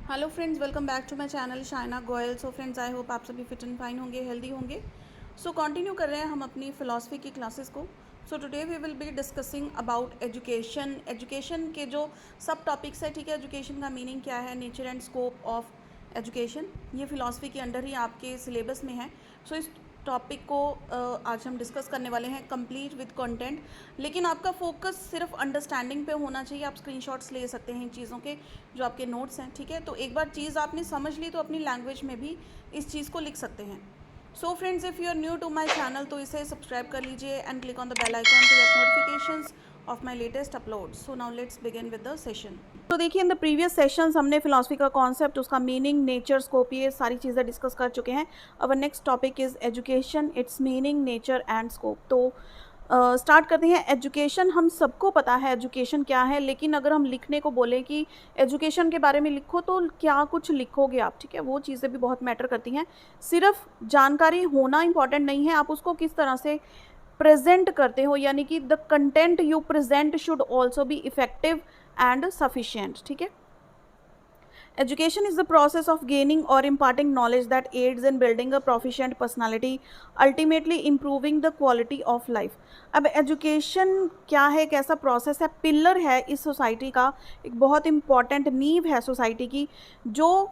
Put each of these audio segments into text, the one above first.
Hello friends, welcome back to my channel Shaina Goyal. So friends, I hope आप सभी fit and fine होंगे, healthy होंगे। So continue कर रहे हैं हम अपनी फ़िलासफ़ी की क्लासेस को। So today we will be discussing about education. Education के जो सब टॉपिक्स है, ठीक है, एजुकेशन का मीनिंग क्या है, nature and scope of education, ये फ़िलासफ़ी के अंडर ही आपके सिलेबस में है। सो इस टॉपिक को आज हम डिस्कस करने वाले हैं कंप्लीट विद कंटेंट। लेकिन आपका फोकस सिर्फ अंडरस्टैंडिंग पे होना चाहिए। आप स्क्रीनशॉट्स ले सकते हैं इन चीज़ों के, जो आपके नोट्स हैं, ठीक है। तो एक बार चीज़ आपने समझ ली तो अपनी लैंग्वेज में भी इस चीज़ को लिख सकते हैं। So friends, if you are new to my channel तो इसे सब्सक्राइब कर लीजिए and click on the bell icon to get notifications of my latest upload. So now let's begin with the session. तो देखिए, इन द प्रीवियस सेशंस हमने philosophy का concept, उसका meaning, nature, scope, ये सारी चीज़ें डिस्कस कर चुके हैं। Our next topic is education, its meaning, nature and scope. तो स्टार्ट करते हैं। एजुकेशन, हम सबको पता है एजुकेशन क्या है, लेकिन अगर हम लिखने को बोलें कि एजुकेशन के बारे में लिखो तो क्या कुछ लिखोगे आप, ठीक है। वो चीज़ें भी बहुत मैटर करती हैं। सिर्फ जानकारी होना इंपॉर्टेंट नहीं है, आप उसको किस तरह से प्रेजेंट करते हो, यानी कि the content you present should also be effective and sufficient, ठीक है। Education is the process of gaining or imparting knowledge that aids in building a proficient personality, ultimately improving the quality of life. अब education क्या है, एक ऐसा process है, pillar है इस सोसाइटी का, एक बहुत इंपॉर्टेंट नींव है सोसाइटी की, जो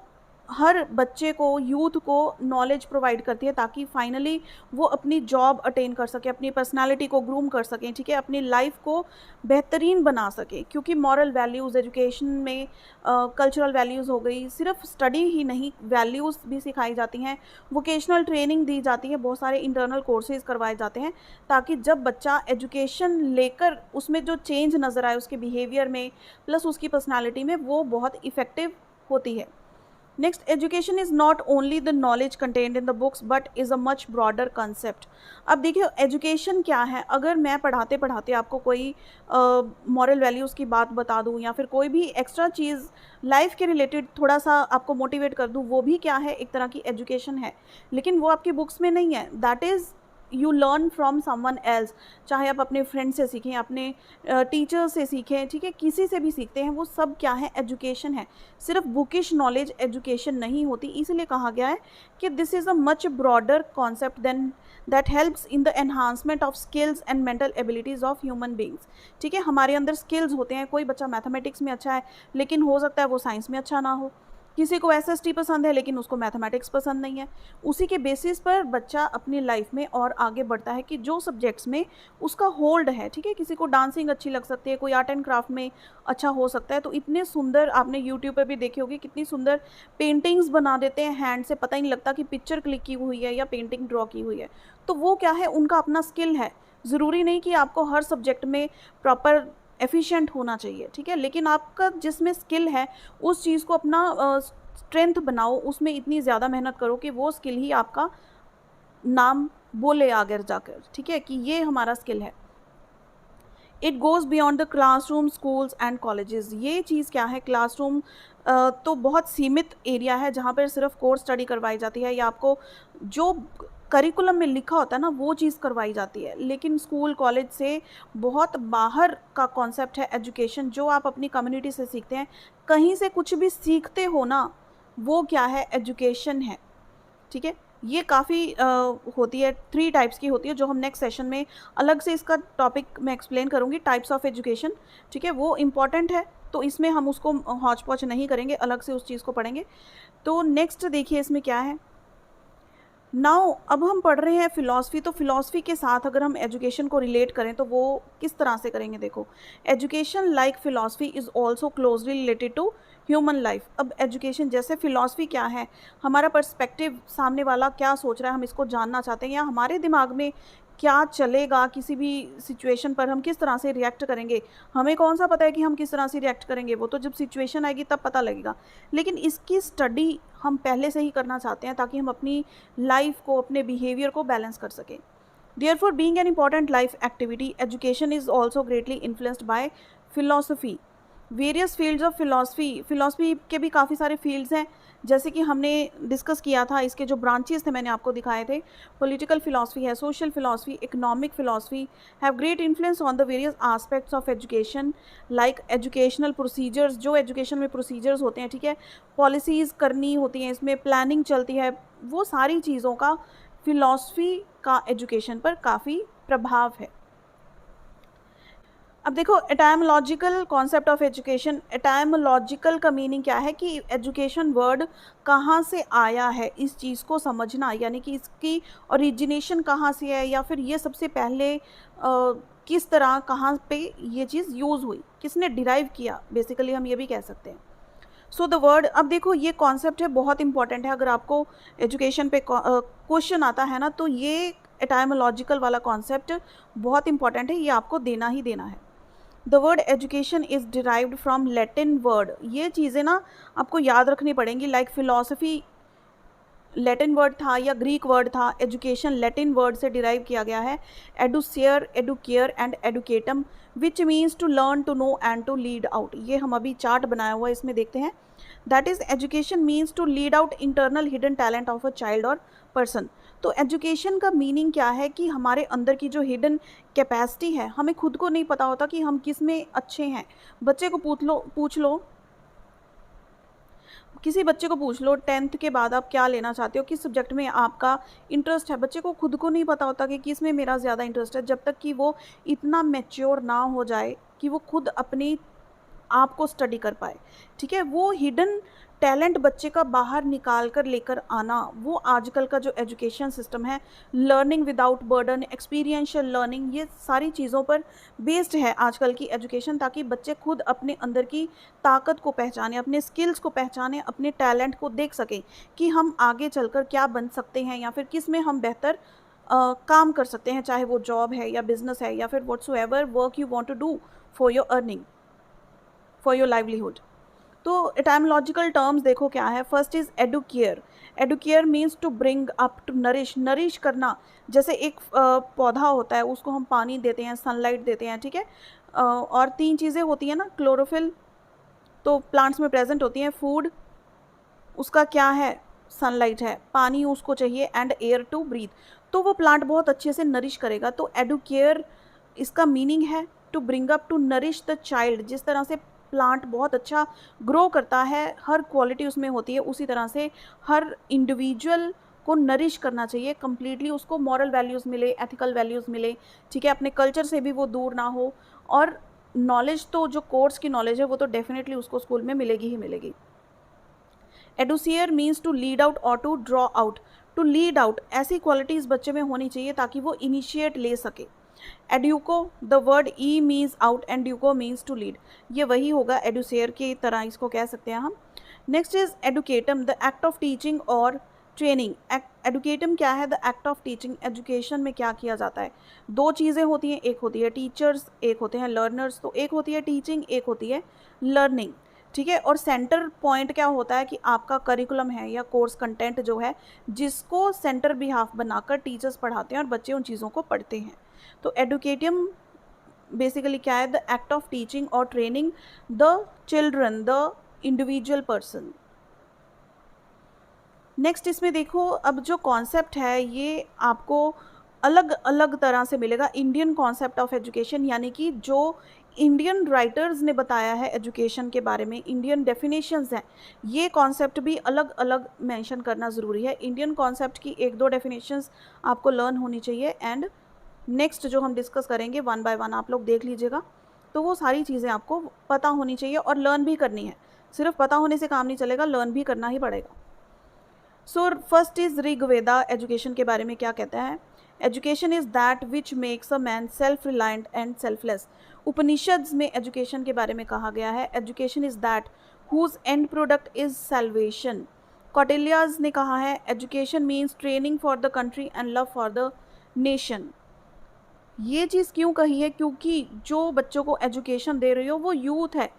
हर बच्चे को, यूथ को नॉलेज प्रोवाइड करती है ताकि फाइनली वो अपनी जॉब अटेन कर सके, अपनी पर्सनालिटी को ग्रूम कर सकें, ठीक है, अपनी लाइफ को बेहतरीन बना सके। क्योंकि मॉरल वैल्यूज़ एजुकेशन में, कल्चरल वैल्यूज़ हो गई, सिर्फ स्टडी ही नहीं, वैल्यूज़ भी सिखाई जाती हैं, वोकेशनल ट्रेनिंग दी जाती है, बहुत सारे इंटरनल कोर्सेज करवाए जाते हैं ताकि जब बच्चा एजुकेशन लेकर उसमें जो चेंज नज़र आए उसके बिहेवियर में प्लस उसकी पर्सनालिटी में, वो बहुत इफ़ेक्टिव होती है। Next, education is not only the knowledge contained in the books but is a much broader concept. अब देखिए, एजुकेशन क्या है। अगर मैं पढ़ाते पढ़ाते आपको कोई मॉरल वैल्यूज़ की बात बता दूँ या फिर कोई भी एक्स्ट्रा चीज़ लाइफ के रिलेटेड थोड़ा सा आपको मोटिवेट कर दूँ, वो भी क्या है, एक तरह की एजुकेशन है। लेकिन वो आपकी बुक्स में नहीं है, that is you learn from someone else. चाहे आप अपने फ्रेंड से सीखें, अपने टीचर से सीखें, ठीक है, किसी से भी सीखते हैं, वो सब क्या है, एजुकेशन है। सिर्फ बुकिश नॉलेज एजुकेशन नहीं होती। इसलिए कहा गया है कि this is a much broader concept then that helps in the enhancement of skills and mental abilities of human beings, ठीक है। हमारे अंदर स्किल्स होते हैं। कोई बच्चा मैथमेटिक्स में अच्छा है लेकिन हो सकता है वो साइंस में अच्छा ना हो। किसी को एसएसटी पसंद है लेकिन उसको मैथमेटिक्स पसंद नहीं है। उसी के बेसिस पर बच्चा अपनी लाइफ में और आगे बढ़ता है कि जो सब्जेक्ट्स में उसका होल्ड है, ठीक है। किसी को डांसिंग अच्छी लग सकती है, कोई आर्ट एंड क्राफ्ट में अच्छा हो सकता है। तो इतने सुंदर, आपने यूट्यूब पे भी देखी होगी, कितनी सुंदर पेंटिंग्स बना देते हैं हैंड से, पता ही नहीं लगता कि पिक्चर क्लिक की हुई है या पेंटिंग ड्रॉ की हुई है। तो वो क्या है, उनका अपना स्किल है। ज़रूरी नहीं कि आपको हर सब्जेक्ट में प्रॉपर एफिशिएंट होना चाहिए, ठीक है। लेकिन आपका जिसमें स्किल है उस चीज़ को अपना स्ट्रेंथ बनाओ, उसमें इतनी ज़्यादा मेहनत करो कि वो स्किल ही आपका नाम बोले आगे जाकर, ठीक है, कि ये हमारा स्किल है। It goes beyond the classroom, schools and colleges. ये चीज़ क्या है, क्लासरूम तो बहुत सीमित एरिया है जहाँ पर सिर्फ कोर्स स्टडी करवाई जाती है या आपको जो करिकुलम में लिखा होता है ना वो चीज़ करवाई जाती है। लेकिन स्कूल कॉलेज से बहुत बाहर का कॉन्सेप्ट है एजुकेशन, जो आप अपनी कम्युनिटी से सीखते हैं, कहीं से कुछ भी सीखते हो ना, वो क्या है, एजुकेशन है, ठीक है। ये काफ़ी होती है, 3 टाइप्स की होती है, जो हम नेक्स्ट सेशन में अलग से इसका टॉपिक मैं एक्सप्लेन करूँगी, टाइप्स ऑफ एजुकेशन, ठीक है। वो इम्पॉर्टेंट है तो इसमें हम उसको हौच पौच नहीं करेंगे, अलग से उस चीज़ को पढ़ेंगे। तो नेक्स्ट देखिए इसमें क्या है। नाउ अब हम पढ़ रहे हैं फ़िलासफ़ी, तो फ़िलासफ़ी के साथ अगर हम एजुकेशन को रिलेट करें तो वो किस तरह से करेंगे, देखो। Education like philosophy is also closely related to human life. अब एजुकेशन जैसे फ़िलासफ़ी क्या है, हमारा पर्सपेक्टिव, सामने वाला क्या सोच रहा है, हम इसको जानना चाहते हैं, या हमारे दिमाग में क्या चलेगा किसी भी सिचुएशन पर, हम किस तरह से रिएक्ट करेंगे। हमें कौन सा पता है कि हम किस तरह से रिएक्ट करेंगे, वो तो जब सिचुएशन आएगी तब पता लगेगा। लेकिन इसकी स्टडी हम पहले से ही करना चाहते हैं ताकि हम अपनी लाइफ को, अपने बिहेवियर को बैलेंस कर सकें। Therefore, being an important life activity, education is also greatly influenced by philosophy. Various fields of philosophy, philosophy के भी काफ़ी सारे फील्ड्स हैं, जैसे कि हमने डिस्कस किया था, इसके जो ब्रांचेस थे मैंने आपको दिखाए थे, पॉलिटिकल फिलॉसफी है, social philosophy, economic philosophy, have great influence on the various aspects of education, like educational procedures, जो एजुकेशन में प्रोसीजर्स होते हैं, ठीक है, पॉलिसीज़ करनी होती हैं, इसमें प्लानिंग चलती है, वो सारी चीज़ों का फिलॉसफी का एजुकेशन पर काफ़ी प्रभाव है। अब देखो एटाइमोलॉजिकल कॉन्सेप्ट ऑफ एजुकेशन, एटाइमोलॉजिकल का मीनिंग क्या है कि एजुकेशन वर्ड कहाँ से आया है, इस चीज़ को समझना, यानी कि इसकी ओरिजिनेशन कहाँ से है, या फिर ये सबसे पहले किस तरह कहाँ पे ये चीज़ यूज़ हुई, किसने डिराइव किया, बेसिकली हम ये भी कह सकते हैं। सो द वर्ड, अब देखो ये कॉन्सेप्ट है, बहुत इंपॉर्टेंट है, अगर आपको एजुकेशन पे क्वेश्चन आता है ना, तो ये एटाइमोलॉजिकल वाला कॉन्सेप्ट बहुत इंपॉर्टेंट है, ये आपको देना ही देना है। The word education is derived from Latin word, ये चीज़ें ना आपको याद रखनी पड़ेंगी, लाइक फिलॉसफी लैटिन वर्ड था या ग्रीक वर्ड था, एजुकेशन लैटिन वर्ड से डिराइव किया गया है, educere, educare and educatum, which means to learn, to know and to lead out. ये हम अभी चार्ट बनाया हुआ है, इसमें देखते हैं। That is education means to lead out internal hidden talent of a child और पर्सन। तो एजुकेशन का मीनिंग क्या है कि हमारे अंदर की जो हिडन कैपेसिटी है, हमें खुद को नहीं पता होता कि हम किस में अच्छे हैं। बच्चे को पूछ लो किसी बच्चे को पूछ लो 10th के बाद आप क्या लेना चाहते हो, किस सब्जेक्ट में आपका इंटरेस्ट है, बच्चे को खुद को नहीं पता होता कि किस में मेरा ज़्यादा इंटरेस्ट है, जब तक कि वो इतना मैच्योर ना हो जाए कि वो खुद अपनी आप को स्टडी कर पाए, ठीक है। वो हिडन टैलेंट बच्चे का बाहर निकाल कर लेकर आना, वो आजकल का जो एजुकेशन सिस्टम है, learning without burden, experiential learning, ये सारी चीज़ों पर बेस्ड है आजकल की एजुकेशन, ताकि बच्चे खुद अपने अंदर की ताकत को पहचाने, अपने स्किल्स को पहचाने, अपने टैलेंट को देख सकें कि हम आगे चलकर क्या बन सकते हैं, या फिर किस में हम बेहतर काम कर सकते हैं, चाहे वो जॉब है या बिजनेस है या फिर whatsoever work you want to do for your earning, for your livelihood. तो एटाइमोलॉजिकल टर्म्स देखो क्या है। First is educare, educare means to bring up, to nourish, nourish करना, जैसे एक पौधा होता है, उसको हम पानी देते हैं, सनलाइट देते हैं, ठीक है। और 3 चीज़ें होती हैं ना, क्लोरोफिल तो प्लांट्स में प्रेजेंट होती हैं, फूड उसका क्या है, सनलाइट है, पानी उसको चाहिए, एंड एयर टू ब्रीथ, तो वो प्लांट बहुत अच्छे से नरिश करेगा। तो एडुकेयर इसका मीनिंग है to bring up, to nourish the child. जिस तरह से प्लांट बहुत अच्छा ग्रो करता है, हर क्वालिटी उसमें होती है, उसी तरह से हर इंडिविजुअल को नरिश करना चाहिए कम्प्लीटली, उसको मॉरल वैल्यूज़ मिले, एथिकल वैल्यूज़ मिले, ठीक है, अपने कल्चर से भी वो दूर ना हो, और नॉलेज तो जो कोर्स की नॉलेज है वो तो डेफिनेटली उसको स्कूल में मिलेगी ही मिलेगी। Educere means to lead out और to draw out, to lead out, ऐसी क्वालिटीज़ बच्चे में होनी चाहिए ताकि वो इनिशिएट ले सके। Educo, the word e means out and duco means to lead, ये वही होगा, एडुसियर की तरह इसको कह सकते हैं हम। Next is एडुकेटम, the act of teaching और ट्रेनिंग। एडुकेटम क्या है, the act of teaching. Education में क्या किया जाता है, 2 चीज़ें होती हैं, एक होती है टीचर्स, एक होते हैं लर्नर्स। तो एक होती है टीचिंग, एक होती है लर्निंग, ठीक है। और सेंटर पॉइंट क्या होता है कि आपका करिकुलम है या कोर्स कंटेंट जो है, जिसको सेंटर बिहाफ बनाकर टीचर्स पढ़ाते हैं और बच्चे उन चीज़ों को पढ़ते हैं। तो एडुकेटियम बेसिकली क्या है, द एक्ट ऑफ टीचिंग और training the children, the individual person. Next इसमें देखो, अब जो कॉन्सेप्ट है ये आपको अलग अलग तरह से मिलेगा। इंडियन कॉन्सेप्ट ऑफ एजुकेशन, यानी कि जो इंडियन राइटर्स ने बताया है एजुकेशन के बारे में, इंडियन डेफिनेशंस हैं, ये कॉन्सेप्ट भी अलग अलग मेंशन करना ज़रूरी है। इंडियन कॉन्सेप्ट की 1-2 डेफिनेशंस आपको लर्न होनी चाहिए, एंड नेक्स्ट जो हम डिस्कस करेंगे 1 बाय 1 आप लोग देख लीजिएगा। तो वो सारी चीज़ें आपको पता होनी चाहिए और लर्न भी करनी है, सिर्फ पता होने से काम नहीं चलेगा, लर्न भी करना ही पड़ेगा। So first is Rigveda, education के बारे में क्या कहता है, education is that which makes a man self reliant and selfless. Upanishads में एजुकेशन के बारे में कहा गया है, education is that whose end product is salvation. Kautilya's ने कहा है, education means training for the country and love for the nation. ये चीज़ क्यों कही है, क्योंकि जो बच्चों को एजुकेशन दे रही हो वो यूथ है,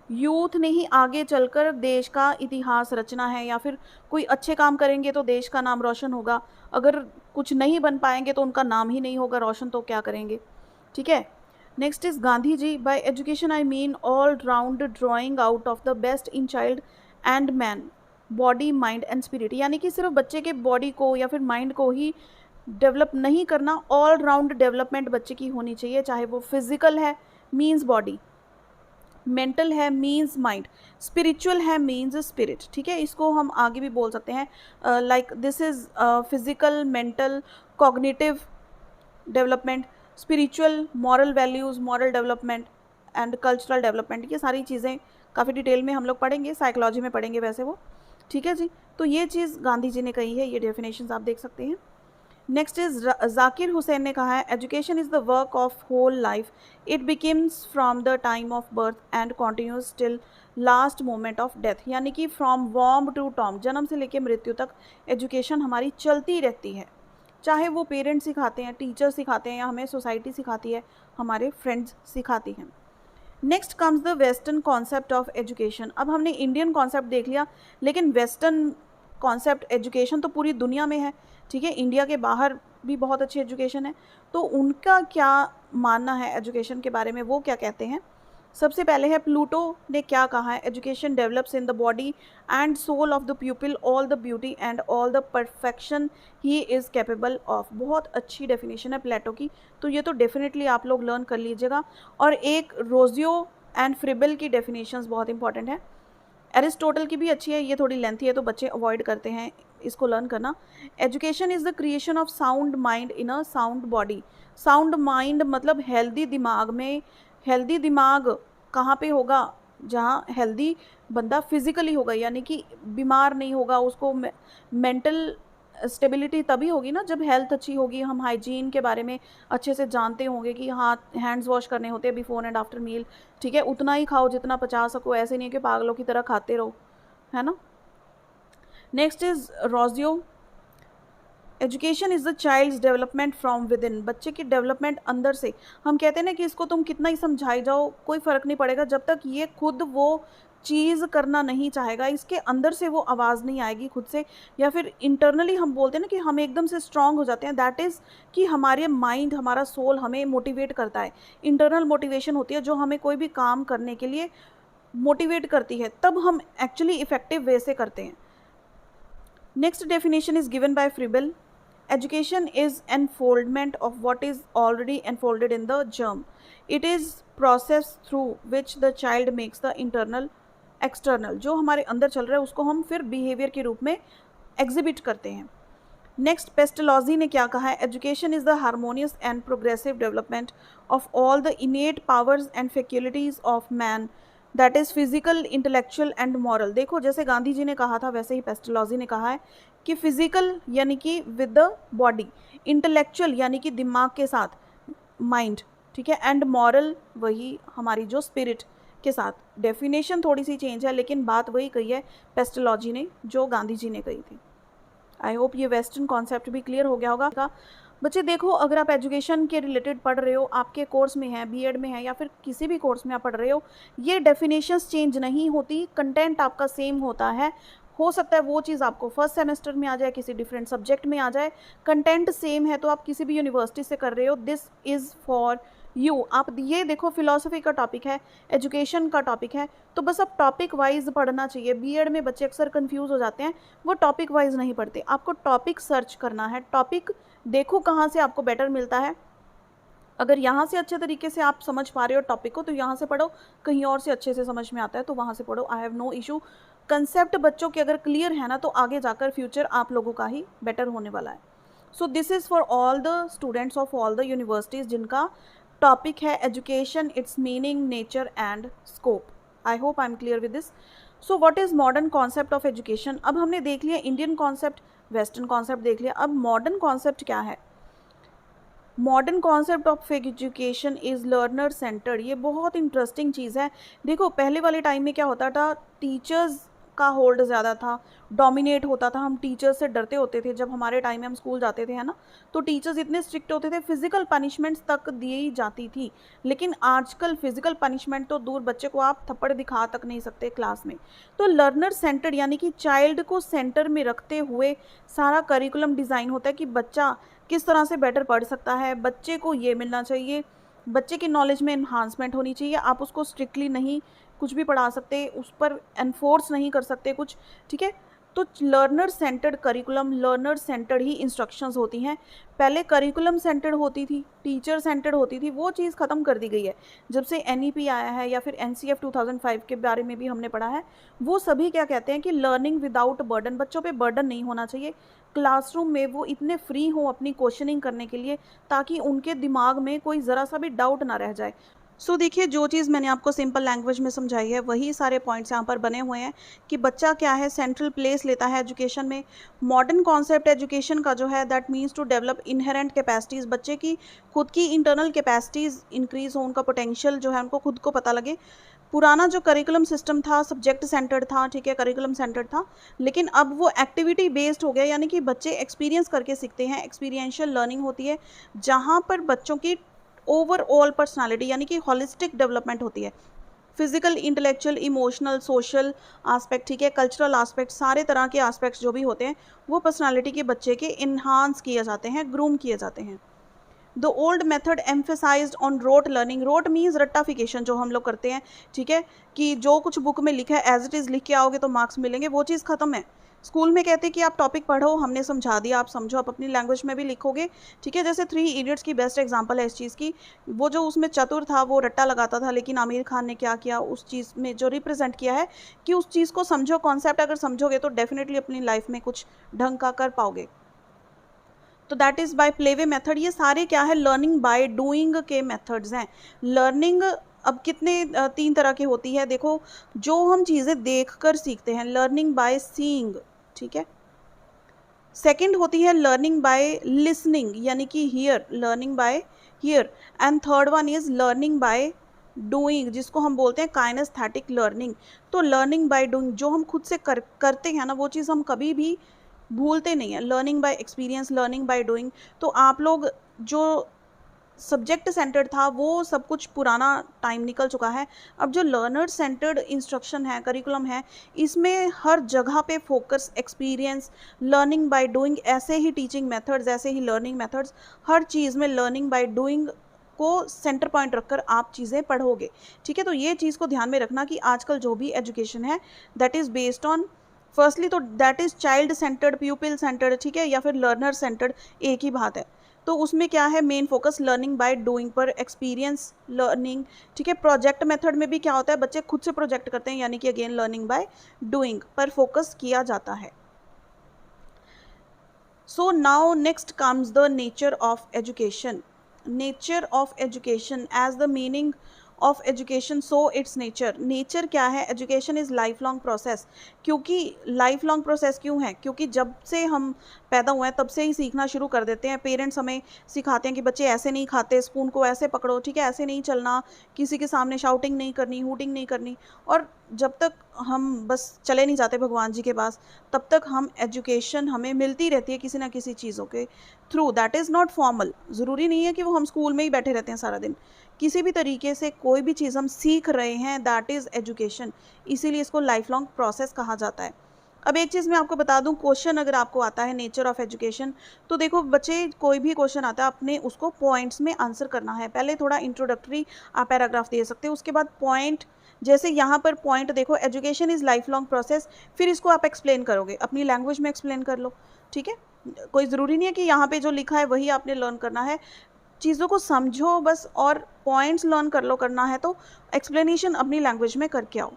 यूथ ने ही आगे चलकर देश का इतिहास रचना है, या फिर कोई अच्छे काम करेंगे तो देश का नाम रोशन होगा, अगर कुछ नहीं बन पाएंगे तो उनका नाम ही नहीं होगा रोशन, तो क्या करेंगे, ठीक है। Next is Gandhi ji, by education I mean all round drawing out of the best in child and man, body mind and spirit. यानी कि सिर्फ बच्चे के बॉडी को या फिर माइंड को ही डेवलप नहीं करना, ऑल राउंड डेवलपमेंट बच्चे की होनी चाहिए, चाहे वो फिजिकल है मीन्स बॉडी, मेंटल है मीन्स माइंड, स्पिरिचुअल है मीन्स स्पिरिट। ठीक है, इसको हम आगे भी बोल सकते हैं like this is physical, mental, cognitive development, spiritual, moral values, moral development and cultural development. ये सारी चीज़ें काफ़ी डिटेल में हम लोग पढ़ेंगे, साइकोलॉजी में पढ़ेंगे वैसे वो। ठीक है जी, तो ये चीज़ गांधी जी ने कही है, ये डेफिनेशंस आप देख सकते हैं। नेक्स्ट इज जाकिर हुसैन ने कहा है, education is the work of whole life, it becomes from the time of birth and continues till last moment of death. यानी कि फ्रॉम वॉर्म टू टॉम, जन्म से लेकर मृत्यु तक एजुकेशन हमारी चलती रहती है, चाहे वो पेरेंट्स सिखाते हैं, टीचर सिखाते हैं, या हमें सोसाइटी सिखाती है, हमारे फ्रेंड्स सिखाती हैं। Next comes the western concept of education. अब हमने इंडियन कॉन्सेप्ट देख लिया, लेकिन वेस्टर्न कॉन्सेप्ट एजुकेशन तो पूरी दुनिया में है। ठीक है, इंडिया के बाहर भी बहुत अच्छी एजुकेशन है, तो उनका क्या मानना है एजुकेशन के बारे में, वो क्या कहते हैं। सबसे पहले है प्लूटो ने क्या कहा है, education develops in the body and soul of the pupil all the beauty and all the perfection he is capable of. बहुत अच्छी डेफिनेशन है प्लेटो की, तो ये तो डेफिनेटली आप लोग लर्न कर लीजिएगा। और एक रोजियो एंड फ्रिबल की डेफिनेशंस बहुत इंपॉर्टेंट है, एरिस्टोटल की भी अच्छी है, ये थोड़ी लेंथी है तो बच्चे अवॉइड करते हैं इसको लर्न करना। Education is the creation of sound mind in a sound body. Sound mind मतलब हेल्दी दिमाग में, हेल्दी दिमाग कहाँ पे होगा, जहाँ हेल्दी बंदा फिजिकली होगा, यानी कि बीमार नहीं होगा, उसको मेंटल स्टेबिलिटी तभी होगी ना जब हेल्थ अच्छी होगी। हम हाइजीन के बारे में अच्छे से जानते होंगे कि हाथ हैंड्स वॉश करने होते हैं बिफोर एंड आफ्टर मील। ठीक है, उतना ही खाओ जितना पचा सको, ऐसे नहीं कि पागलों की तरह खाते रहो, है ना। Next is Rousseau, education is the child's development from within. बच्चे की डेवलपमेंट अंदर से। हम कहते हैं ना कि इसको तुम कितना ही समझाई जाओ कोई फ़र्क नहीं पड़ेगा, जब तक ये खुद वो चीज़ करना नहीं चाहेगा, इसके अंदर से वो आवाज़ नहीं आएगी खुद से। या फिर इंटरनली हम बोलते हैं ना कि हम एकदम से स्ट्रांग हो जाते हैं, दैट इज़ कि हमारे माइंड, हमारा सोल हमें मोटिवेट करता है। इंटरनल मोटिवेशन होती है जो हमें कोई भी काम करने के लिए मोटिवेट करती है, तब हम एक्चुअली इफ़ेक्टिव वे से करते हैं। Next definition is given by Froebel, education is unfoldment of what is already unfolded in the germ. It is process through which the child makes the internal external। जो हमारे अंदर चल रहा है उसको हम फिर बिहेवियर के रूप में एग्जिबिट करते हैं। नेक्स्ट पेस्टलॉजी ने क्या कहा है, education is the harmonious and progressive development of all the innate powers and faculties of man, that is physical, intellectual and moral. देखो, जैसे गांधी जी ने कहा था वैसे ही पेस्टलॉजी ने कहा है कि फिजिकल यानी कि विद द बॉडी, इंटेलेक्चुअल यानी कि दिमाग के साथ, माइंड, ठीक है, एंड मॉरल वही हमारी जो स्पिरिट के साथ। डेफिनेशन थोड़ी सी चेंज है लेकिन बात वही कही है पेस्टलॉजी ने जो गांधी जी ने कही थी। आई होप ये वेस्टर्न कॉन्सेप्ट भी क्लियर हो गया होगा। बच्चे देखो, अगर आप एजुकेशन के रिलेटेड पढ़ रहे हो, आपके कोर्स में है, बीएड में है या फिर किसी भी कोर्स में आप पढ़ रहे हो, ये डेफिनेशंस चेंज नहीं होती, कंटेंट आपका सेम होता है। हो सकता है वो चीज़ आपको फर्स्ट सेमेस्टर में आ जाए, किसी डिफरेंट सब्जेक्ट में आ जाए, कंटेंट सेम है, तो आप किसी भी यूनिवर्सिटी से कर रहे हो, दिस इज़ फॉर यू। आप ये देखो, फिलॉसफी का टॉपिक है, एजुकेशन का टॉपिक है, तो बस आप टॉपिक वाइज पढ़ना चाहिए। बीएड में बच्चे अक्सर कंफ्यूज हो जाते हैं, वो टॉपिक वाइज नहीं पढ़ते। आपको टॉपिक सर्च करना है, टॉपिक देखो कहाँ से आपको बेटर मिलता है। अगर यहाँ से अच्छे तरीके से आप समझ पा रहे हो टॉपिक को तो यहाँ से पढ़ो, कहीं और से अच्छे से समझ में आता है तो वहाँ से पढ़ो, I have no issue. Concept बच्चों के अगर क्लियर है ना तो आगे जाकर फ्यूचर आप लोगों का ही बेटर होने वाला है। So this is for all the students of all the universities जिनका टॉपिक है education, its meaning, nature and scope. I hope I am clear with this. So what is modern concept of education. अब हमने देख लिया Indian concept, western concept देख लिया, अब modern concept क्या है। Modern concept of education is learner centred. ये बहुत इंटरेस्टिंग चीज़ है। देखो, पहले वाले टाइम में क्या होता था, टीचर्स का होल्ड ज़्यादा था, डोमिनेट होता था, हम टीचर्स से डरते होते थे। जब हमारे टाइम में हम स्कूल जाते थे, है ना, तो टीचर्स इतने स्ट्रिक्ट होते थे, फिजिकल पनिशमेंट्स तक दी जाती थी। लेकिन आजकल फिजिकल पनिशमेंट तो दूर, बच्चे को आप थप्पड़ दिखा तक नहीं सकते क्लास में। तो लर्नर सेंटर्ड यानी कि चाइल्ड को सेंटर में रखते हुए सारा करिकुलम डिज़ाइन होता है कि बच्चा किस तरह से बेटर पढ़ सकता है, बच्चे को ये मिलना चाहिए, बच्चे की नॉलेज में इन्हांसमेंट होनी चाहिए। आप उसको स्ट्रिक्टली नहीं कुछ भी पढ़ा सकते, उस पर एनफोर्स नहीं कर सकते कुछ, ठीक है। तो learner centred curriculum, learner centred ही इंस्ट्रक्शंस होती हैं। पहले करिकुलम सेंटर्ड होती थी, टीचर सेंटर्ड होती थी, वो चीज़ ख़त्म कर दी गई है जब से NEP आया है, या फिर NCF 2005 के बारे में भी हमने पढ़ा है। वो सभी क्या कहते हैं कि लर्निंग विदाउट बर्डन, बच्चों पे बर्डन नहीं होना चाहिए। क्लासरूम में वो इतने फ्री हों अपनी क्वेश्चनिंग करने के लिए, ताकि उनके दिमाग में कोई ज़रा सा भी डाउट ना रह जाए। देखिए, जो चीज़ मैंने आपको सिंपल लैंग्वेज में समझाई है, वही सारे पॉइंट्स यहाँ पर बने हुए हैं कि बच्चा क्या है, सेंट्रल प्लेस लेता है एजुकेशन में। मॉडर्न कॉन्सेप्ट एजुकेशन का जो है, that means to develop inherent capacities, बच्चे की खुद की इंटरनल कैपेसिटीज़ इंक्रीज़ हो, उनका पोटेंशियल जो है उनको खुद को पता लगे। पुराना जो करिकुलम सिस्टम था सब्जेक्ट सेंटर्ड था, ठीक है, करिकुलम सेंटर्ड था, लेकिन अब वो एक्टिविटी बेस्ड हो गया, यानी कि बच्चे एक्सपीरियंस करके सीखते हैं, एक्सपीरियंशियल लर्निंग होती है, जहाँ पर बच्चों की ओवरऑल पर्सनालिटी यानी कि होलिस्टिक डेवलपमेंट होती है। Physical, intellectual, emotional, social aspect, ठीक है, कल्चरल आस्पेक्ट, सारे तरह के आस्पेक्ट्स जो भी होते हैं वो पर्सनालिटी के बच्चे के इन्हांस किए जाते हैं, ग्रूम किए जाते हैं। The old method emphasised on rote learning, rote means रट्टाफिकेशन, जो हम लोग करते हैं, ठीक है, कि जो कुछ बुक में लिखा है एज इट इज़ लिख के आओगे तो मार्क्स मिलेंगे, वो चीज़ ख़त्म है। स्कूल में कहते हैं कि आप टॉपिक पढ़ो, हमने समझा दिया, आप समझो, आप अपनी लैंग्वेज में भी लिखोगे, ठीक है। जैसे 3 इडियट्स की बेस्ट एग्जांपल है इस चीज़ की। वो जो उसमें चतुर था वो रट्टा लगाता था, लेकिन आमिर खान ने क्या किया, उस चीज़ में जो रिप्रेजेंट किया है कि उस चीज़ को समझो, कॉन्सेप्ट अगर समझोगे तो डेफिनेटली अपनी लाइफ में कुछ ढंग का कर पाओगे। तो that is by playway method. ये सारे क्या है, लर्निंग बाय डूइंग के मेथड्स हैं। लर्निंग अब कितने 3 तरह की होती है, देखो, जो हम चीज़ें देख कर सीखते हैं, लर्निंग बाय सीइंग, ठीक है। सेकंड होती है लर्निंग बाय लिसनिंग, यानी कि here, learning by here. And third one is learning by doing, जिसको हम बोलते हैं काइनेस्थेटिक लर्निंग। तो लर्निंग बाय डूइंग, जो हम खुद से करते हैं ना, वो चीज़ हम कभी भी भूलते नहीं हैं। Learning by experience, learning by doing. तो आप लोग जो सब्जेक्ट सेंटर्ड था वो सब कुछ पुराना टाइम निकल चुका है। अब जो लर्नर सेंटर्ड इंस्ट्रक्शन है, करिकुलम है, इसमें हर जगह पे focus experience, learning by doing, ऐसे ही टीचिंग मेथड्स, ऐसे ही लर्निंग मेथड्स, हर चीज़ में लर्निंग बाय डूइंग को सेंटर पॉइंट रखकर आप चीज़ें पढ़ोगे, ठीक है। तो ये चीज़ को ध्यान में रखना कि आजकल जो भी एजुकेशन है that is based on, firstly तो that is child centred, pupil centred, ठीक है, या फिर लर्नर सेंटर्ड, एक ही बात है। तो उसमें क्या है, main focus learning by doing पर, एक्सपीरियंस लर्निंग, ठीक है। प्रोजेक्ट मेथड में भी क्या होता है, बच्चे खुद से प्रोजेक्ट करते हैं, यानी कि अगेन लर्निंग बाय डूइंग पर फोकस किया जाता है। So now next comes the nature of education. Nature of education as the meaning of education, so its nature. Nature क्या है, education is life long process. क्योंकि लाइफ लॉन्ग प्रोसेस क्यों है, क्योंकि जब से हम पैदा हुए हैं तब से ही सीखना शुरू कर देते हैं। पेरेंट्स हमें सिखाते हैं कि बच्चे ऐसे नहीं खाते, स्पून को ऐसे पकड़ो, ठीक है, ऐसे नहीं चलना, किसी के सामने शाउटिंग नहीं करनी, हूटिंग नहीं करनी। और जब तक हम बस चले नहीं जाते भगवान जी के पास, तब तक हम एजुकेशन हमें मिलती रहती है किसी ना किसी चीज़ों के through. That is not formal, ज़रूरी नहीं है कि वो हम स्कूल में ही बैठे रहते हैं सारा दिन। किसी भी तरीके से कोई भी चीज़ हम सीख रहे हैं, दैट इज़ एजुकेशन। इसीलिए इसको लाइफ लॉन्ग प्रोसेस कहा जाता है। अब एक चीज़ मैं आपको बता दूं, क्वेश्चन अगर आपको आता है नेचर ऑफ एजुकेशन, तो देखो बच्चे, कोई भी क्वेश्चन आता है अपने उसको पॉइंट्स में आंसर करना है। पहले थोड़ा इंट्रोडक्टरी आप पैराग्राफ दे सकते हो, उसके बाद पॉइंट, जैसे यहाँ पर पॉइंट देखो, education is life long process, फिर इसको आप एक्सप्लेन करोगे, अपनी लैंग्वेज में एक्सप्लेन कर लो, ठीक है। कोई ज़रूरी नहीं है कि यहाँ पे जो लिखा है वही आपने लर्न करना है, चीज़ों को समझो बस, और पॉइंट्स लर्न कर लो, करना है तो एक्सप्लेनेशन अपनी लैंग्वेज में करके आओ।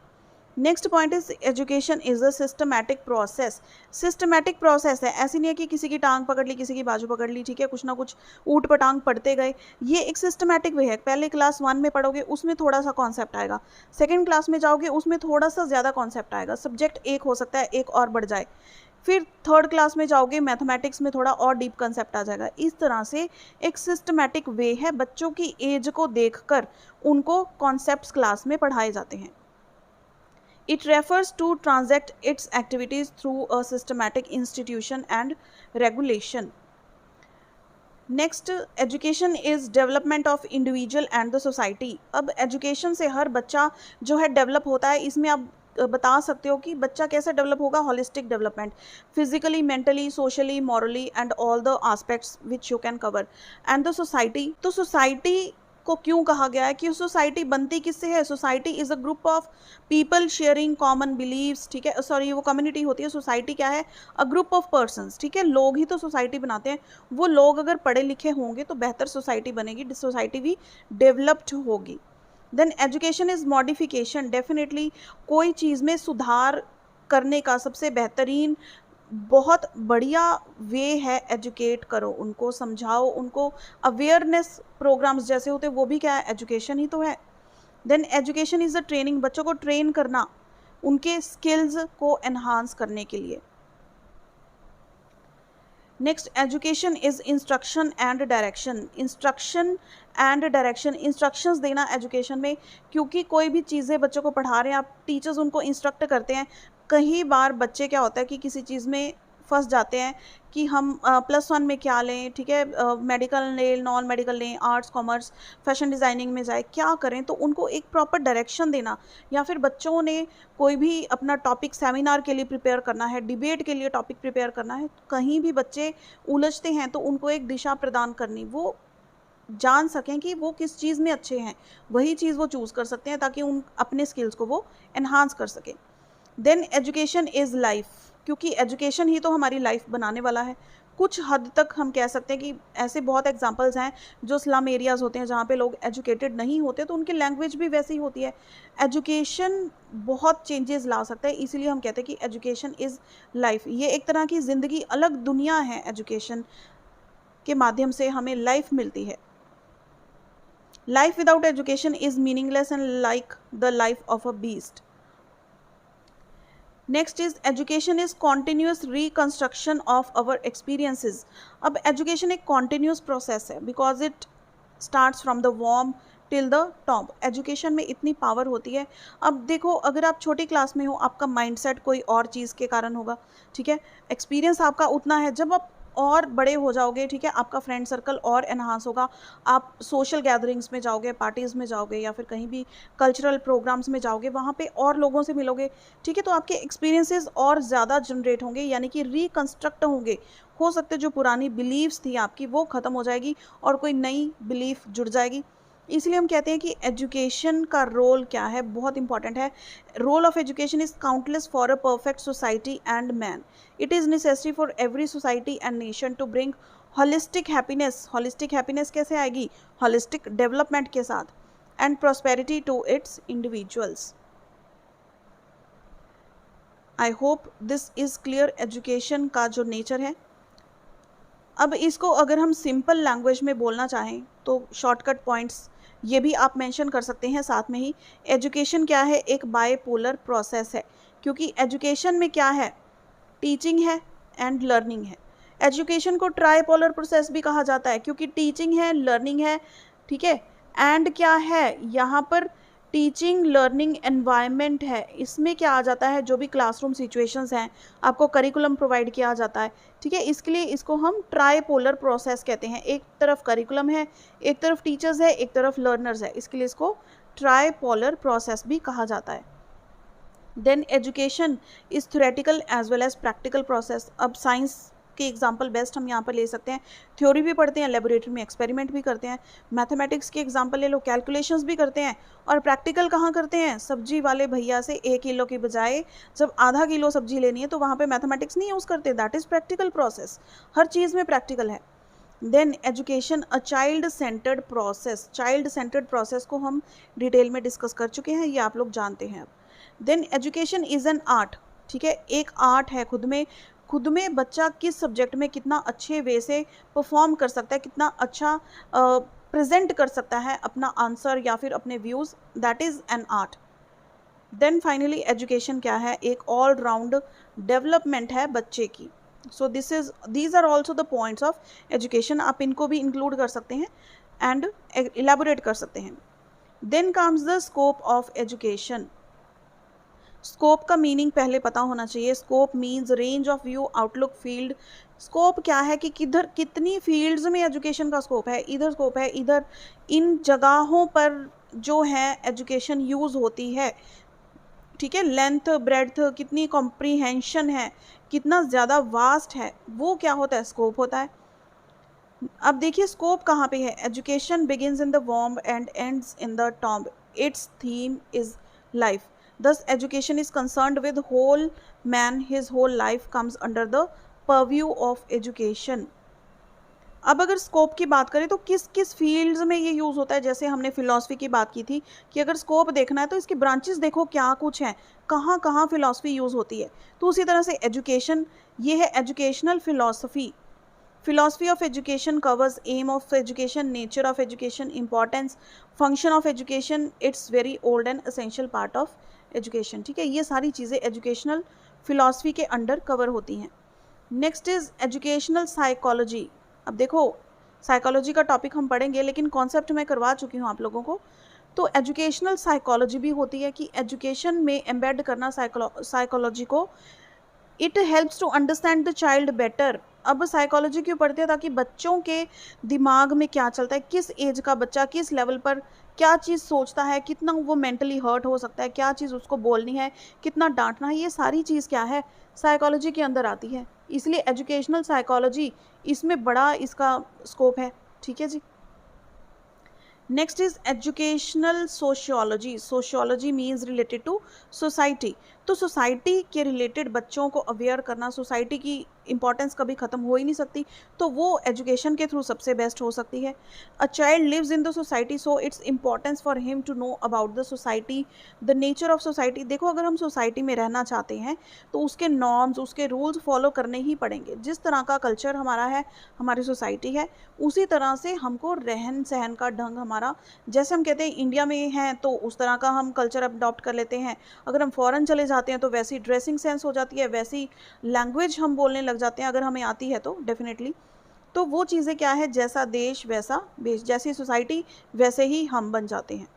Next point is education is a systematic process. Systematic process है, ऐसी नहीं है कि किसी की टांग पकड़ ली, किसी की बाजू पकड़ ली, ठीक है, कुछ ना कुछ ऊट पटांग पढ़ते गए। ये एक सिस्टमैटिक वे है। पहले क्लास 1 में पढ़ोगे, उसमें थोड़ा सा कॉन्सेप्ट आएगा, सेकेंड क्लास में जाओगे, उसमें थोड़ा सा ज़्यादा कॉन्सेप्ट आएगा, सब्जेक्ट एक हो सकता है एक और बढ़ जाए, फिर थर्ड क्लास में जाओगे, मैथमेटिक्स में थोड़ा और डीप कंसेप्ट आ जाएगा। इस तरह से एक सिस्टमैटिक वे है, बच्चों की एज को देखकर उनको कॉन्सेप्ट्स क्लास में पढ़ाए जाते हैं। It refers to transact its activities through a systematic institution and regulation. Next, education is development of individual and the society. अब एजुकेशन से हर बच्चा जो है डेवलप होता है। इसमें आप बता सकते हो कि बच्चा कैसे डेवलप होगा, holistic development, physically, mentally, socially, morally and all the aspects which you can cover. And the society, तो सोसाइटी को क्यों कहा गया है कि सोसाइटी बनती किससे है? Society is a group of people sharing common beliefs, ठीक है, सॉरी वो कम्युनिटी होती है, सोसाइटी क्या है? अ ग्रुप ऑफ पर्सन्स, ठीक है, लोग ही तो सोसाइटी बनाते हैं। वो लोग अगर पढ़े लिखे होंगे तो बेहतर सोसाइटी बनेगी, सोसाइटी भी डेवलप्ड होगी। Then education is modification, definitely कोई चीज़ में सुधार करने का सबसे बेहतरीन बहुत बढ़िया वे है एजुकेट करो, उनको समझाओ, उनको अवेयरनेस प्रोग्राम्स जैसे होते हैं, वो भी क्या है? एजुकेशन ही तो है। Then education is a training, बच्चों को ट्रेन करना उनके स्किल्स को एनहांस करने के लिए। Next, education is instruction and direction, instruction and direction, instructions देना एजुकेशन में, क्योंकि कोई भी चीज़ें बच्चों को पढ़ा रहे हैं आप, टीचर्स उनको इंस्ट्रक्ट करते हैं। कई बार बच्चे क्या होता है कि किसी चीज़ में फंस जाते हैं कि हम +1 में क्या लें, ठीक है, मेडिकल लें, नॉन मेडिकल लें, आर्ट्स कॉमर्स, फैशन डिज़ाइनिंग में जाए, क्या करें? तो उनको एक प्रॉपर डायरेक्शन देना, या फिर बच्चों ने कोई भी अपना टॉपिक सेमिनार के लिए प्रिपेयर करना है, डिबेट के लिए टॉपिक प्रिपेयर करना है, कहीं भी बच्चे उलझते हैं तो उनको एक दिशा प्रदान करनी, वो जान सकें कि वो किस चीज़ में अच्छे हैं, वही चीज़ वो चूज़ कर सकते हैं ताकि उन अपने स्किल्स को वो एनहांस कर सकें। देन एजुकेशन इज़ लाइफ, क्योंकि एजुकेशन ही तो हमारी लाइफ बनाने वाला है। कुछ हद तक हम कह सकते हैं कि ऐसे बहुत एग्जांपल्स हैं जो स्लम एरियाज़ होते हैं जहाँ पे लोग एजुकेटेड नहीं होते, तो उनकी लैंग्वेज भी वैसी ही होती है। एजुकेशन बहुत चेंजेस ला सकता है, इसीलिए हम कहते हैं कि एजुकेशन इज़ लाइफ। ये एक तरह की ज़िंदगी, अलग दुनिया है, एजुकेशन के माध्यम से हमें लाइफ मिलती है। Life without education is meaningless and like the life of a beast. Next is education is continuous reconstruction of our experiences. अब एजुकेशन एक कॉन्टिन्यूस प्रोसेस है, because it starts from the वॉर्म टिल द टॉप। एजुकेशन में इतनी power होती है। अब देखो, अगर आप छोटी क्लास में हो, आपका माइंडसेट कोई और चीज़ के कारण होगा, ठीक है, एक्सपीरियंस आपका उतना है। जब आप और बड़े हो जाओगे, ठीक है, आपका फ्रेंड सर्कल और एनहांस होगा, आप सोशल गैदरिंग्स में जाओगे, पार्टीज़ में जाओगे, या फिर कहीं भी कल्चरल प्रोग्राम्स में जाओगे, वहाँ पे और लोगों से मिलोगे, ठीक है, तो आपके एक्सपीरियंसेस और ज़्यादा जनरेट होंगे, यानी कि रिकंस्ट्रक्ट होंगे। हो सकते जो पुरानी बिलीव्स थी आपकी वो ख़त्म हो जाएगी और कोई नई बिलीफ जुड़ जाएगी। इसलिए हम कहते हैं कि एजुकेशन का रोल क्या है, बहुत इंपॉर्टेंट है। Role of education is countless for a perfect society and man. It is necessary for every society and nation to bring holistic happiness. Holistic happiness कैसे आएगी? होलिस्टिक डेवलपमेंट के साथ, and prosperity to its individuals. I hope this is clear education का जो nature है। अब इसको अगर हम सिंपल लैंग्वेज में बोलना चाहें तो शॉर्टकट पॉइंट्स ये भी आप मेंशन कर सकते हैं साथ में ही। एजुकेशन क्या है? एक बायपोलर प्रोसेस है, क्योंकि एजुकेशन में क्या है? टीचिंग है एंड लर्निंग है। एजुकेशन को ट्राइपोलर प्रोसेस भी कहा जाता है, क्योंकि टीचिंग है, लर्निंग है, ठीक है, एंड क्या है यहाँ पर? टीचिंग लर्निंग एनवायरनमेंट है। इसमें क्या आ जाता है? जो भी क्लासरूम सिचुएशंस हैं, आपको करिकुलम प्रोवाइड किया जाता है, ठीक है, इसके लिए इसको हम ट्राइपोलर प्रोसेस कहते हैं। एक तरफ करिकुलम है, एक तरफ टीचर्स है, एक तरफ लर्नर्स है, इसके लिए इसको ट्राइपोलर प्रोसेस भी कहा जाता है। Then education is theoretical as well as practical process. अब साइंस के एग्जाम्पल बेस्ट हम यहाँ पर ले सकते हैं। थ्योरी भी पढ़ते हैं, लेबोरेटरी में एक्सपेरिमेंट भी करते हैं। मैथमेटिक्स के एग्जाम्पल ले लो, कैलकुलेशंस भी करते हैं। और प्रैक्टिकल कहाँ करते हैं? सब्जी वाले भैया से 1 किलो की बजाय जब आधा किलो सब्जी लेनी है तो वहाँ पे मैथमेटिक्स नहीं यूज़ करते। That is practical process. हर चीज़ में प्रैक्टिकल है। Then education a child centred process. Child centred process को हम डिटेल में डिस्कस कर चुके हैं, ये आप लोग जानते हैं अब। Then education is an art, ठीक है, एक आर्ट है खुद में बच्चा किस सब्जेक्ट में कितना अच्छे वे से परफॉर्म कर सकता है, कितना अच्छा प्रेजेंट कर सकता है अपना आंसर या फिर अपने views, that is an art. Then finally education क्या है? एक ऑल राउंड डेवलपमेंट है बच्चे की। So these are also the points of education. आप इनको भी इंक्लूड कर सकते हैं एंड इलेबोरेट कर सकते हैं। Then comes the scope of education. Scope का मीनिंग पहले पता होना चाहिए। Scope means range of view, outlook, field. Scope क्या है कि किधर कितनी फील्ड्स में एजुकेशन का स्कोप है। इधर स्कोप है, इधर इन जगहों पर जो है एजुकेशन यूज़ होती है, ठीक है, लेंथ ब्रेड्थ कितनी कॉम्प्रीहेंशन है, कितना ज़्यादा वास्ट है, वो क्या होता है? स्कोप होता है। अब देखिए स्कोप कहाँ पे है, education begins in the womb and ends in the tomb, it's theme is life, thus education is concerned with whole man, his whole life comes under the purview of education. अब अगर scope की बात करें तो किस किस fields में ये यूज़ होता है, जैसे हमने फिलॉसफी की बात की थी कि अगर स्कोप देखना है तो इसकी ब्रांचेस देखो क्या कुछ हैं, कहाँ कहाँ फिलॉसफी यूज़ होती है। तो उसी तरह से एजुकेशन, ये है educational philosophy. Philosophy of education covers aim of education, nature of education, importance, function of education, it's very old and essential part of education। ठीक है, ये सारी चीज़ें एजुकेशनल फिलॉसफी के अंडर कवर होती हैं। Next is educational psychology. अब देखो साइकोलॉजी का टॉपिक हम पढ़ेंगे, लेकिन कॉन्सेप्ट मैं करवा चुकी हूँ आप लोगों को। तो एजुकेशनल साइकोलॉजी भी होती है कि एजुकेशन में एम्बेड करना साइकोलॉजी को। It helps to understand the child better. अब साइकोलॉजी क्यों पढ़ते हैं, ताकि बच्चों के दिमाग में क्या चलता है, किस एज का बच्चा किस लेवल पर क्या चीज़ सोचता है, कितना वो मेंटली हर्ट हो सकता है, क्या चीज़ उसको बोलनी है, कितना डांटना है, ये सारी चीज़ क्या है साइकोलॉजी के अंदर आती है। इसलिए एजुकेशनल साइकोलॉजी इसमें बड़ा इसका स्कोप है। ठीक है जी। Next is educational sociology. Sociology means related to society. तो सोसाइटी के रिलेटेड बच्चों को अवेयर करना, सोसाइटी की इंपॉर्टेंस कभी ख़त्म हो ही नहीं सकती, तो वो एजुकेशन के थ्रू सबसे बेस्ट हो सकती है। A child lives in the society, so its importance for him to know about the society, the nature of society. देखो अगर हम सोसाइटी में रहना चाहते हैं तो उसके नॉर्म्स, उसके रूल्स फॉलो करने ही पड़ेंगे। जिस तरह का कल्चर हमारा है, हमारी सोसाइटी है, उसी तरह से हमको रहन सहन का ढंग हमारा, जैसे हम कहते हैं इंडिया में हैं तो उस तरह का हम कल्चर अडॉप्ट कर लेते हैं। अगर हम फॉरेन चले जाते हैं तो वैसी ड्रेसिंग सेंस हो जाती है, वैसी लैंग्वेज हम बोलने लग जाते हैं, अगर हमें आती है तो डेफिनेटली। तो वो चीज़ें क्या है, जैसा देश वैसा भेष, जैसी सोसाइटी वैसे ही हम बन जाते हैं।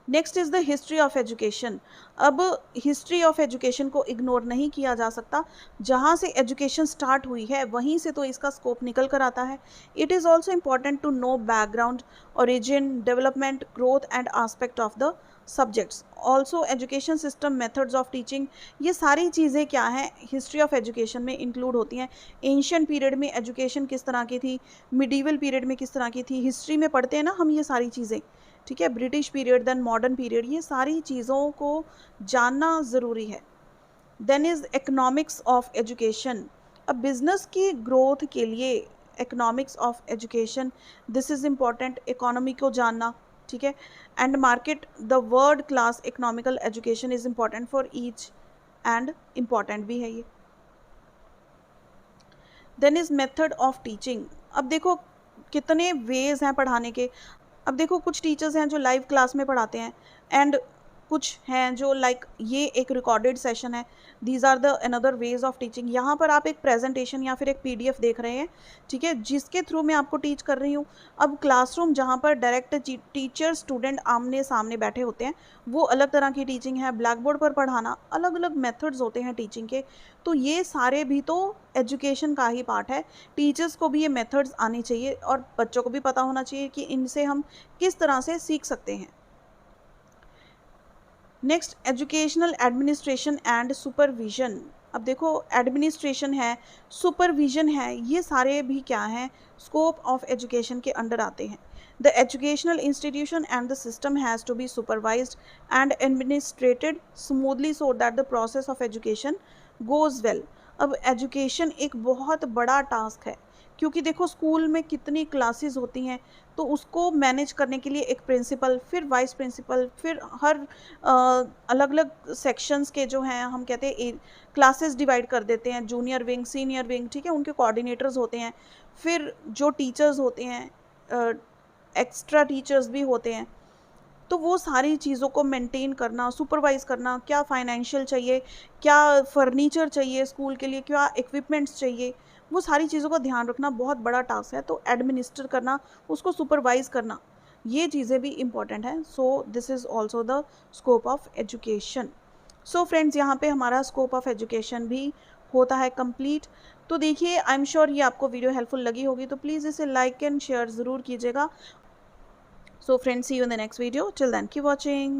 Next is the history of education. अब हिस्ट्री ऑफ एजुकेशन को इग्नोर नहीं किया जा सकता। जहाँ से एजुकेशन स्टार्ट हुई है वहीं से तो इसका स्कोप निकल कर आता है। It is also important to know background, origin, development, growth and aspect of the subjects. Also education system, methods of teaching, ये सारी चीज़ें क्या हैं हिस्ट्री ऑफ एजुकेशन में इंक्लूड होती हैं। एंशियंट पीरियड में एजुकेशन किस तरह की थी, मिडीवल पीरियड में किस तरह की थी, हिस्ट्री में पढ़ते हैं ना हम ये सारी चीज़ें। ठीक है, British period, then modern period, ये सारी चीज़ों को जानना ज़रूरी है। Then is economics of education. अब बिजनेस की ग्रोथ के लिए economics of education, this is important, economy को जानना। ठीक है, and market, the world class economical education is important for each, and important भी है ये। Then is method of teaching. अब देखो कितने वेज हैं पढ़ाने के। अब देखो कुछ टीचर्स हैं जो लाइव क्लास में पढ़ाते हैं, एंड कुछ हैं जो लाइक ये एक रिकॉर्डेड सेशन है। These are the another ways of teaching. यहाँ पर आप एक प्रेजेंटेशन या फिर एक पीडीएफ देख रहे हैं, ठीक है, जिसके थ्रू मैं आपको टीच कर रही हूँ। अब क्लासरूम जहाँ पर डायरेक्ट टीचर स्टूडेंट आमने सामने बैठे होते हैं, वो अलग तरह की टीचिंग है। ब्लैक बोर्ड पर पढ़ाना, अलग अलग मेथड्स होते हैं टीचिंग के। तो ये सारे भी तो एजुकेशन का ही पार्ट है। टीचर्स को भी ये मेथड्स आनी चाहिए और बच्चों को भी पता होना चाहिए कि इनसे हम किस तरह से सीख सकते हैं। Next, educational administration and supervision. अब देखो एडमिनिस्ट्रेशन है, सुपरविजन है, ये सारे भी क्या हैं, स्कोप ऑफ एजुकेशन के अंडर आते हैं। The educational institution and the system has to be supervised and administrated smoothly so that the process of education goes well. अब एजुकेशन एक बहुत बड़ा टास्क है, क्योंकि देखो स्कूल में कितनी क्लासेस होती हैं, तो उसको मैनेज करने के लिए एक प्रिंसिपल, फिर वाइस प्रिंसिपल, फिर हर अलग अलग सेक्शंस के जो हैं, हम कहते हैं क्लासेस डिवाइड कर देते हैं, जूनियर विंग, सीनियर विंग, ठीक है, उनके कोऑर्डिनेटर्स होते हैं। फिर जो टीचर्स होते हैं, एक्स्ट्रा टीचर्स भी होते हैं। तो वो सारी चीज़ों को मेंटेन करना, सुपरवाइज़ करना, क्या फाइनेंशियल चाहिए, क्या फर्नीचर चाहिए स्कूल के लिए, क्या इक्विपमेंट्स चाहिए, वो सारी चीज़ों का ध्यान रखना बहुत बड़ा टास्क है। तो एडमिनिस्टर करना, उसको सुपरवाइज़ करना, ये चीज़ें भी इम्पॉर्टेंट हैं। So this is also the scope of education. So friends, यहाँ पे हमारा स्कोप ऑफ एजुकेशन भी होता है कंप्लीट। तो देखिए, आई एम श्योर ये आपको वीडियो हेल्पफुल लगी होगी, तो प्लीज़ इसे लाइक एंड शेयर ज़रूर कीजिएगा। So friends, see you in the next video. Till then, keep watching.